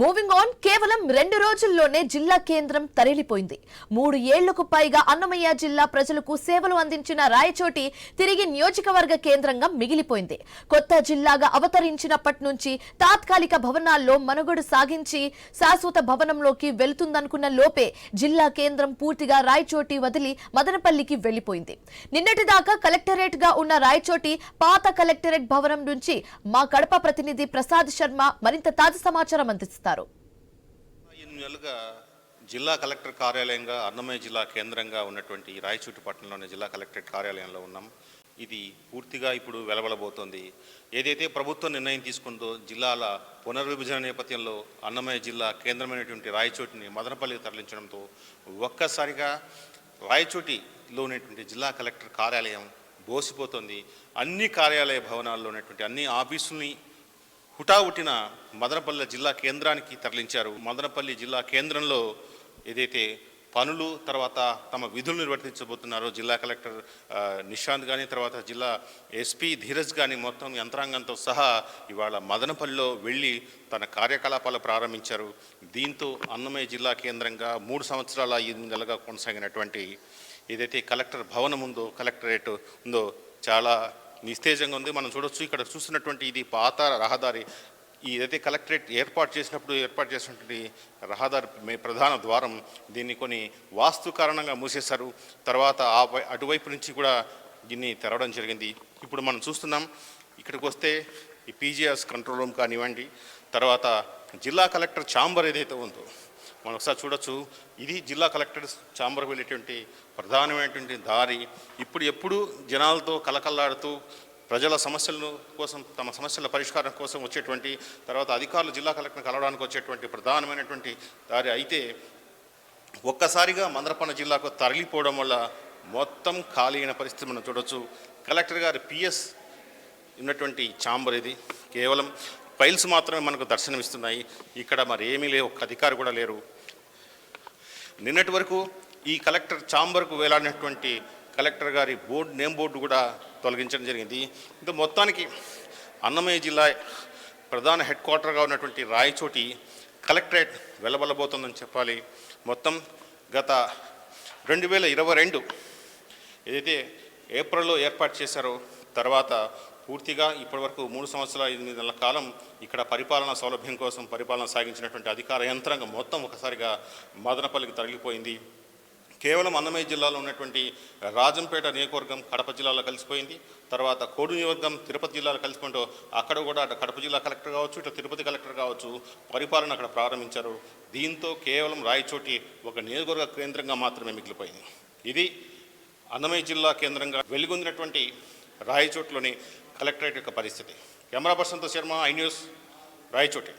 Moving on కేవలం 2 రోజుల్లోనే జిల్లా కేంద్రం తరలిపోయింది. 3 ఏళ్లకు పైగా అన్నమయ్య జిల్లా ప్రజలకు సేవలు అందించిన రాయచోటి తిరిగి నియోజకవర్గ కేంద్రంగా మిగిలిపోయింది. కొత్త జిల్లాగా అవతరించినప్పటి నుంచి తాత్కాలిక భవనాల్లో మనుగడ సాగించి శాశ్వత భవనంలోకి వెళ్తుందనుకున్న లోపే జిల్లా కేంద్రం పూర్తిగా రాయచోటి వదిలి మదనపల్లికి వెళ్లిపోయింది. నిన్నటిదాకా కలెక్టరేట్ గా ఉన్న రాయచోటి పాత కలెక్టరేట్ భవనం నుంచి మా కడప ప్రతినిధి ప్రసాద్ శర్మ మరింత తాజా సమాచారం అందిస్తారు. జిల్లా కలెక్టర్ కార్యాలయంగా అన్నమయ్య జిల్లా కేంద్రంగా ఉన్నటువంటి రాయచోటి పట్టణంలోని జిల్లా కలెక్టరేట్ కార్యాలయంలో ఉన్నాం. ఇది పూర్తిగా ఇప్పుడు వెలవలబోతోంది. ఏదైతే ప్రభుత్వం నిర్ణయం తీసుకుందో జిల్లాల పునర్విభజన నేపథ్యంలో అన్నమయ్య జిల్లా కేంద్రమైనటువంటి రాయచోటిని మదనపల్లికి తరలించడంతో ఒక్కసారిగా రాయచోటిలో ఉన్నటువంటి జిల్లా కలెక్టర్ కార్యాలయం బోసిపోతుంది. అన్ని కార్యాలయ భవనాల్లో ఉన్నటువంటి అన్ని ఆఫీసుల్ని హుటాహుటిన మదనపల్లి జిల్లా కేంద్రానికి తరలించారు. మదనపల్లి జిల్లా కేంద్రంలో ఏదైతే పనులు తర్వాత తమ విధులు నిర్వర్తించబోతున్నారో జిల్లా కలెక్టర్ నిశాంత్ కానీ తర్వాత జిల్లా ఎస్పీ ధీరజ్ కానీ మొత్తం యంత్రాంగంతో సహా ఇవాళ మదనపల్లిలో వెళ్ళి తన కార్యకలాపాలు ప్రారంభించారు. దీంతో అన్నమయ్య జిల్లా కేంద్రంగా 3 సంవత్సరాల 8 నెలలుగా కొనసాగినటువంటి ఏదైతే కలెక్టర్ భవనం ఉందో కలెక్టరేట్ ఉందో చాలా నిస్తేజంగా ఉంది. మనం చూడొచ్చు ఇక్కడ చూస్తున్నటువంటి ఇది పాత రహదారి. ఏదైతే కలెక్టరేట్ ఏర్పాటు చేసినటువంటి రహదారి ప్రధాన ద్వారం దీన్ని కొన్ని వాస్తు కారణంగా మూసేశారు. తర్వాత అటువైపు నుంచి కూడా దీన్ని తెరవడం జరిగింది. ఇప్పుడు మనం చూస్తున్నాం ఇక్కడికి వస్తే ఈ పీజీఆర్స్ కంట్రోల్ రూమ్ కానివ్వండి, తర్వాత జిల్లా కలెక్టర్ ఛాంబర్ ఏదైతే ఉందో మనం ఒకసారి చూడొచ్చు. ఇది జిల్లా కలెక్టర్ ఛాంబర్ వెళ్ళేటువంటి ప్రధానమైనటువంటి దారి. ఎప్పుడు జనాలతో కలకల్లాడుతూ ప్రజల సమస్యల కోసం తమ సమస్యల పరిష్కారం కోసం వచ్చేటువంటి తర్వాత అధికారులు జిల్లా కలెక్టర్ని కలవడానికి వచ్చేటువంటి ప్రధానమైనటువంటి దారి. అయితే ఒక్కసారిగా మదనపల్లి జిల్లాకు తరలిపోవడం వల్ల మొత్తం ఖాళీ అయిన పరిస్థితి మనం చూడొచ్చు. కలెక్టర్ గారి పిఎస్ ఉన్నటువంటి ఛాంబర్ ఇది. కేవలం ఫైల్స్ మాత్రమే మనకు దర్శనమిస్తున్నాయి. ఇక్కడ మరి ఏమీ లేవు, ఒక్క అధికారి కూడా లేరు. నిన్నటి వరకు ఈ కలెక్టర్ ఛాంబర్కు వేలాడినటువంటి కలెక్టర్ గారి నేమ్ బోర్డు కూడా తొలగించడం జరిగింది. ఇది మొత్తానికి అన్నమయ్య జిల్లా ప్రధాన హెడ్ క్వార్టర్గా ఉన్నటువంటి రాయచోటి కలెక్టరేట్ వెలబలబోతుందని చెప్పాలి. మొత్తం గత 2022 ఏదైతే ఏప్రిల్లో ఏర్పాటు చేశారో తర్వాత పూర్తిగా ఇప్పటివరకు 3 సంవత్సరాల 8 నెలల కాలం ఇక్కడ పరిపాలనా సౌలభ్యం కోసం పరిపాలన సాగించినటువంటి అధికార యంత్రాంగం మొత్తం ఒకసారిగా మదనపల్లికి తరలిపోయింది. కేవలం అన్నమయ్య జిల్లాలో ఉన్నటువంటి రాజంపేట నియోజకవర్గం కడప జిల్లాలో కలిసిపోయింది. తర్వాత కోడు నియోజకవర్గం తిరుపతి జిల్లాలో కలిసిపోయింటో అక్కడ కూడా కడప జిల్లా కలెక్టర్ కావచ్చు, ఇట్లా తిరుపతి కలెక్టర్ కావచ్చు పరిపాలన అక్కడ ప్రారంభించారు. దీంతో కేవలం రాయచోటి ఒక నియోజకవర్గ కేంద్రంగా మాత్రమే మిగిలిపోయింది. ఇది అన్నమయ్య జిల్లా కేంద్రంగా వెలుగొందినటువంటి రాయచోటిలోని కలెక్టరేట్ యొక్క పరిస్థితి. కెమెరా పర్సన్తో శర్మ, ఐ న్యూస్, రాయచోటి.